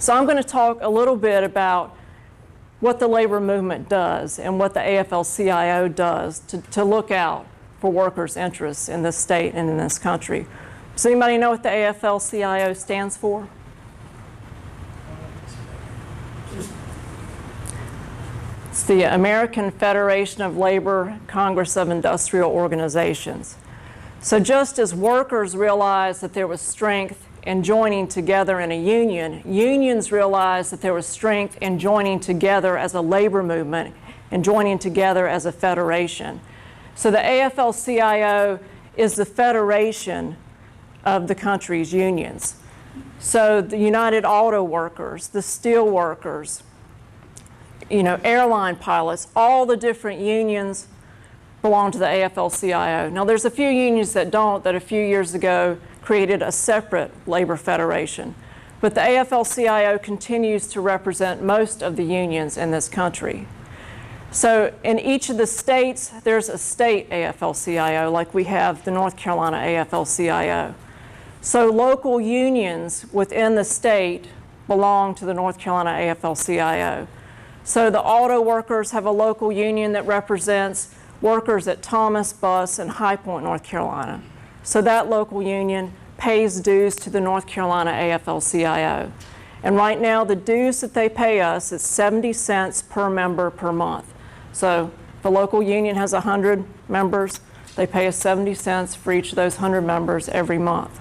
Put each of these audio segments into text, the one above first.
So I'm going to talk a little bit about what the labor movement does and what the AFL-CIO does to look out for workers' interests in this state and in this country. Does anybody know what the AFL-CIO stands for? It's the American Federation of Labor Congress of Industrial Organizations. So just as workers realized that there was strength in joining together in a union, unions realized that there was strength in joining together as a labor movement and joining together as a federation. So the AFL-CIO is the federation of the country's unions. So the United Auto Workers, the steel workers, airline pilots, all the different unions belong to the AFL-CIO. Now there's a few unions that don't, that a few years ago created a separate labor federation. But the AFL-CIO continues to represent most of the unions in this country. So in each of the states, there's a state AFL-CIO, like we have the North Carolina AFL-CIO. So local unions within the state belong to the North Carolina AFL-CIO. So the auto workers have a local union that represents workers at Thomas Bus and High Point, North Carolina. So that local union pays dues to the North Carolina AFL-CIO. And right now, the dues that they pay us is 70 cents per member per month. So if a local union has 100 members, they pay us 70 cents for each of those 100 members every month.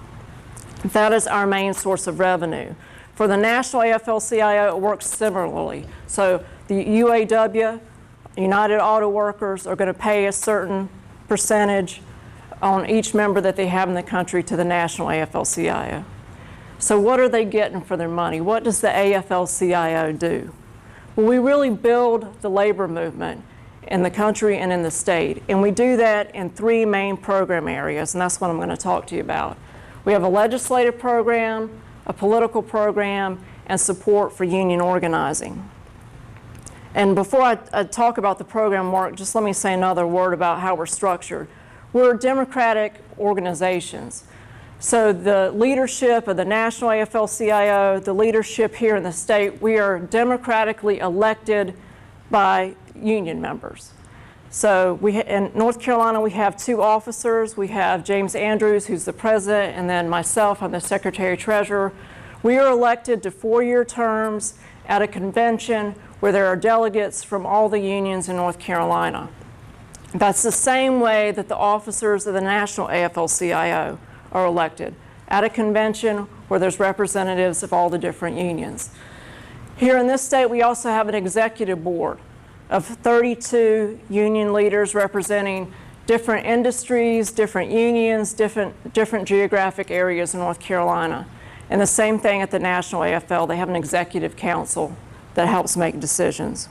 That is our main source of revenue. For the National AFL-CIO, it works similarly. So the UAW, United Auto Workers, are going to pay a certain percentage on each member that they have in the country to the National AFL-CIO. So what are they getting for their money? What does the AFL-CIO do? Well, we really build the labor movement in the country and in the state, and we do that in three main program areas, and that's what I'm going to talk to you about. We have a legislative program, a political program, and support for union organizing. And before I talk about the program work, just let me say another word about how we're structured. We're democratic organizations. So the leadership of the National AFL-CIO, the leadership here in the state, we are democratically elected by union members. So in North Carolina, we have two officers. We have James Andrews, who's the president, and then myself, I'm the secretary-treasurer. We are elected to 4-year terms at a convention where there are delegates from all the unions in North Carolina. That's the same way that the officers of the National AFL-CIO are elected, at a convention where there's representatives of all the different unions. Here in this state, we also have an executive board of 32 union leaders representing different industries, different unions, different geographic areas in North Carolina. And the same thing at the National AFL. They have an executive council that helps make decisions.